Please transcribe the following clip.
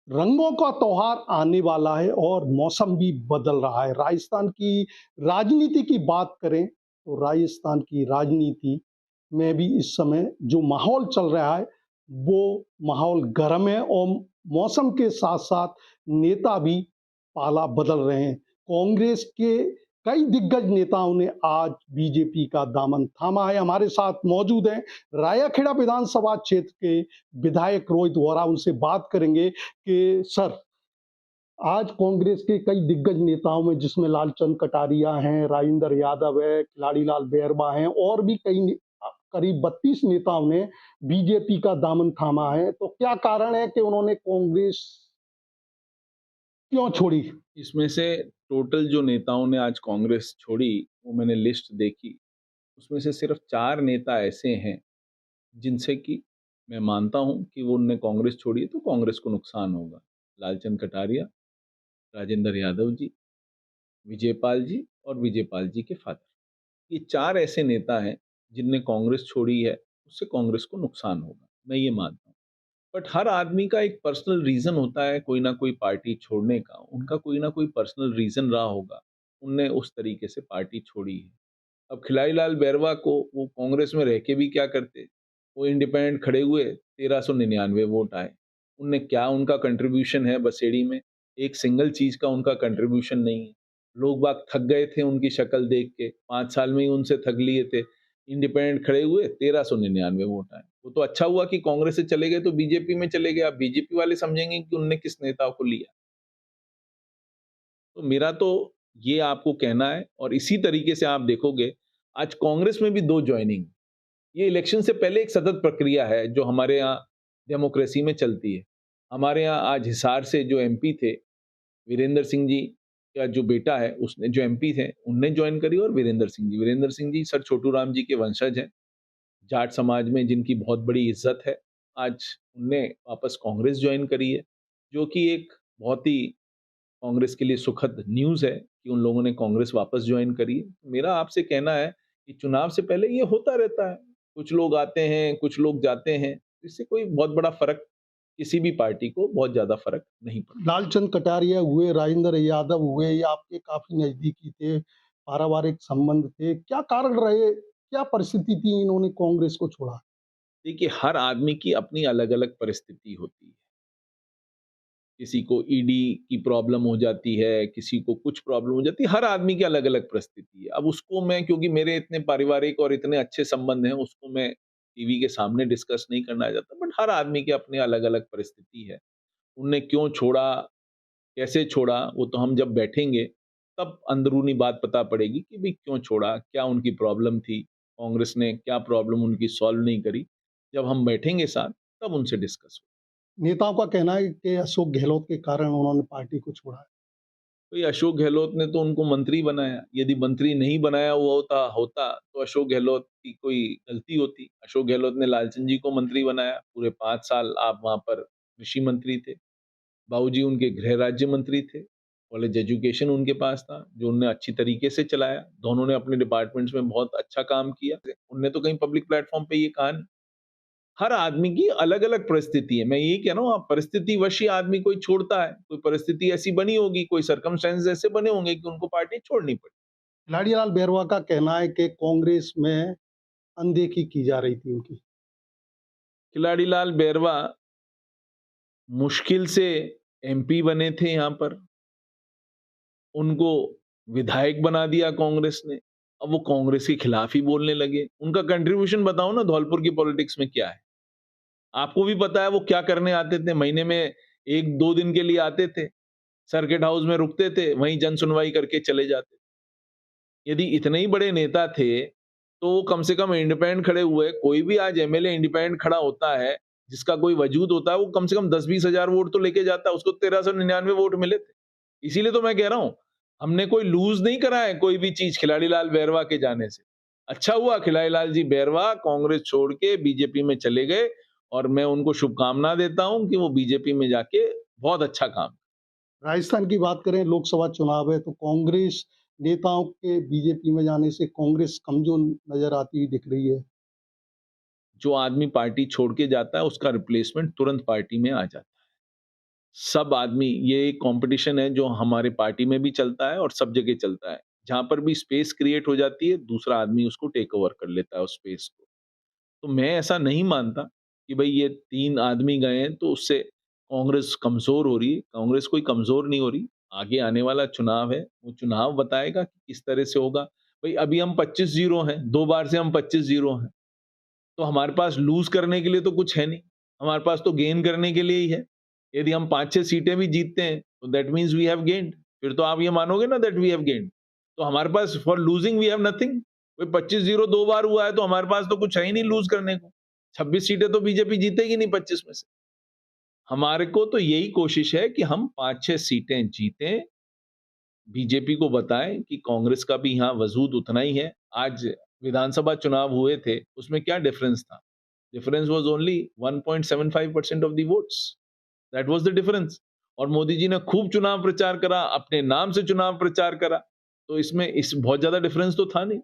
रंगों का त्योहार आने वाला है और मौसम भी बदल रहा है। राजस्थान की राजनीति की बात करें तो राजस्थान की राजनीति में भी इस समय जो माहौल चल रहा है, वो माहौल गर्म है और मौसम के साथ-साथ नेता भी पाला बदल रहे हैं। कांग्रेस के कई दिग्गज नेताओं ने आज बीजेपी का दामन थामा है। हमारे साथ मौजूद हैं रायाखेड़ा विधानसभा क्षेत्र के विधायक रोहित वोरा। उनसे बात करेंगे कि सर, आज कांग्रेस के कई दिग्गज नेताओं में जिसमें लालचंद कटारिया हैं, राजेंद्र यादव है, खिलाड़ीलाल बेरवा हैं और भी करीब 32 नेताओं ने बीजेपी का दामन थामा है। तो क्या कारण है कि उन्होंने कांग्रेस क्यों छोड़ी? इसमें से टोटल जो नेताओं ने आज कांग्रेस छोड़ी, वो मैंने लिस्ट देखी, उसमें से सिर्फ 4 नेता ऐसे हैं, जिनसे कि मैं मानता हूँ कि वो उनने कांग्रेस छोड़ी है तो कांग्रेस को नुकसान होगा। लालचंद कटारिया, राजेंद्र यादव जी, विजयपाल जी और विजयपाल जी के फादर। ये 4 ऐसे नेता हैं, जिनने कांग्रेस छोड़ी है, उससे कांग्रेस को नुकसान होगा, मैं ये मानता हूँ। बट हर आदमी का एक पर्सनल रीज़न होता है कोई ना कोई पार्टी छोड़ने का, उनका कोई ना कोई पर्सनल रीज़न रहा होगा, उनने उस तरीके से पार्टी छोड़ी है। अब खिलाड़ी लाल बैरवा को वो कांग्रेस में रह के भी क्या करते? वो इंडिपेंडेंट खड़े हुए, 1399 वोट आए। उनने क्या उनका कंट्रीब्यूशन है बसेड़ी में? एक सिंगल चीज़ का उनका कंट्रीब्यूशन नहीं है। लोग बाग थक गए थे उनकी शक्ल देख के, 5 साल में ही उनसे थक लिए थे। इंडिपेंडेंट खड़े हुए, 1399 वोट आए। वो तो अच्छा हुआ कि कांग्रेस से चले गए तो बीजेपी में चले गए। अब बीजेपी वाले समझेंगे कि उनने किस नेता को लिया। तो मेरा तो ये आपको कहना है और इसी तरीके से आप देखोगे, आज कांग्रेस में भी 2 जॉइनिंग। ये इलेक्शन से पहले एक सतत प्रक्रिया है जो हमारे यहाँ डेमोक्रेसी में चलती है। हमारे यहाँ आज हिसार से जो एमपी थे, वीरेंद्र सिंह जी का जो बेटा है, उसने जो एमपी थे, उनने जॉइन करी और वीरेंद्र सिंह जी सर छोटू राम जी के वंशज हैं। जाट समाज में जिनकी बहुत बड़ी इज्जत है, आज उनने वापस कांग्रेस जॉइन करी है, जो कि एक बहुत ही कांग्रेस के लिए सुखद न्यूज़ है कि उन लोगों ने कांग्रेस वापस जॉइन करी है। मेरा आपसे कहना है कि चुनाव से पहले ये होता रहता है। कुछ लोग आते हैं, कुछ लोग जाते हैं। इससे कोई बहुत बड़ा फ़र्क किसी भी पार्टी को बहुत ज़्यादा फ़र्क नहीं पड़ता। लालचंद कटारिया हुए, राजेंद्र यादव हुए, ये आपके काफ़ी नज़दीकी थे, पारिवारिक संबंध थे। क्या कारण रहे? क्या परिस्थिति थी इन्होंने कांग्रेस को छोड़ा? देखिए, हर आदमी की अपनी अलग-अलग परिस्थिति होती है। किसी को ईडी की प्रॉब्लम हो जाती है, किसी को कुछ प्रॉब्लम हो जाती है, हर आदमी की अलग-अलग परिस्थिति है। अब उसको मैं क्योंकि मेरे इतने पारिवारिक और इतने अच्छे संबंध हैं, उसको मैं टीवी के सामने डिस्कस नहीं करना चाहता, बट हर आदमी की अपनी अलग-अलग परिस्थिति है। उनने क्यों छोड़ा, कैसे छोड़ा, वो तो हम जब बैठेंगे, तब अंदरूनी बात पता पड़ेगी कि भई क्यों छोड़ा, क्या उनकी प्रॉब्लम थी, कांग्रेस ने क्या प्रॉब्लम उनकी सॉल्व नहीं करी। जब हम बैठेंगे साथ, तब उनसे डिस्कस हो। नेताओं का कहना है कि अशोक गहलोत के कारण उन्होंने पार्टी को छोड़ा है। तो ये अशोक गहलोत ने तो उनको मंत्री बनाया। यदि मंत्री नहीं बनाया हुआ होता तो अशोक गहलोत की कोई गलती होती। अशोक गहलोत ने लालचंद जी को मंत्री बनाया। पूरे 5 साल आप वहाँ पर कृषि मंत्री थे। बाबूजी उनके गृह राज्य मंत्री थे। कॉलेज एजुकेशन उनके पास था, जो उन्होंने अच्छी तरीके से चलाया। दोनों ने अपने डिपार्टमेंट्स में बहुत अच्छा काम किया। उनने तो कहीं पब्लिक प्लेटफ़ॉर्म पे ये कहा नहीं। हर आदमी की अलग-अलग परिस्थिति है। मैं यही कह रहा हूँ, आप परिस्थितिवश ही आदमी कोई छोड़ता है। कोई परिस्थिति ऐसी बनी होगी, कोई सर्कमस्टेंसेस ऐसे बने होंगे कि उनको पार्टी छोड़नी पड़ी। खिलाड़ीलाल बैरवा का कहना है कि कांग्रेस में अनदेखी की जा रही थी उनकी। खिलाड़ी लाल बैरवा मुश्किल से एमपी बने थे यहाँ पर। उनको विधायक बना दिया कांग्रेस ने। अब वो कांग्रेस के खिलाफ ही बोलने लगे। उनका कंट्रीब्यूशन बताओ ना धौलपुर की पॉलिटिक्स में क्या है? आपको भी पता है वो क्या करने आते थे। महीने में 1-2 दिन के लिए आते थे। सर्किट हाउस में रुकते थे, वहीं जन सुनवाई करके चले जाते। यदि इतने ही बड़े नेता थे, तो वो कम से कम इंडिपेंडेंट खड़े हुए। कोई भी आज एमएलए इंडिपेंडेंट खड़ा होता है, जिसका कोई वजूद होता है, वो कम से कम 10-20 हज़ार वोट तो लेके जाता है। उसको 1399 वोट मिले थे। इसीलिए तो मैं कह रहा हूँ, हमने कोई लूज़ नहीं करा है कोई भी चीज़ खिलाड़ी लाल बैरवा के जाने से। अच्छा हुआ खिलाड़ी लाल जी बैरवा कांग्रेस छोड़ के बीजेपी में चले गए और मैं उनको शुभकामना देता हूँ कि वो बीजेपी में जाके बहुत अच्छा काम। राजस्थान की बात करें, लोकसभा चुनाव है तो कांग्रेस नेताओं के बीजेपी में जाने से कांग्रेस कमज़ोर नज़र आती हुई दिख रही है। जो आदमी पार्टी छोड़ के जाता है, उसका रिप्लेसमेंट तुरंत पार्टी में आ जाता है। सब आदमी, ये एक कॉम्पिटिशन है जो हमारे पार्टी में भी चलता है और सब जगह चलता है। जहाँ पर भी स्पेस क्रिएट हो जाती है, दूसरा आदमी उसको टेक ओवर कर लेता है उस स्पेस को। तो मैं ऐसा नहीं मानता कि भई ये 3 आदमी गए हैं तो उससे कांग्रेस कमज़ोर हो रही है, कांग्रेस कोई कमज़ोर नहीं हो रही। आगे आने वाला चुनाव है, वो चुनाव बताएगा कि किस तरह से होगा। भई अभी हम 25-0 हैं, 2 बार से हम 25-0 हैं। तो हमारे पास लूज़ करने के लिए तो कुछ है नहीं, हमारे पास तो गेन करने के लिए ही है। यदि हम 5-6 सीटें भी जीतते हैं, तो that means we have gained. फिर तो आप ये मानोगे ना दैट वी हैव गेन्ड। तो हमारे पास for losing we have nothing. कोई 25-0 2 बार हुआ है तो हमारे पास तो कुछ है ही नहीं लूज़ करने को। 26 सीटें तो बीजेपी जीतेगी नहीं 25 में से। हमारे को तो यही कोशिश है कि हम 5-6 सीटें जीतें, बीजेपी को बताएँ कि कांग्रेस का भी यहाँ वजूद उतना ही है। आज विधानसभा चुनाव हुए थे, उसमें क्या डिफरेंस था? Difference was only 1.75% of the votes. That was the difference. और मोदी जी ने खूब चुनाव प्रचार करा, अपने नाम से चुनाव प्रचार करा, तो इसमें इस बहुत ज़्यादा डिफरेंस तो था नहीं।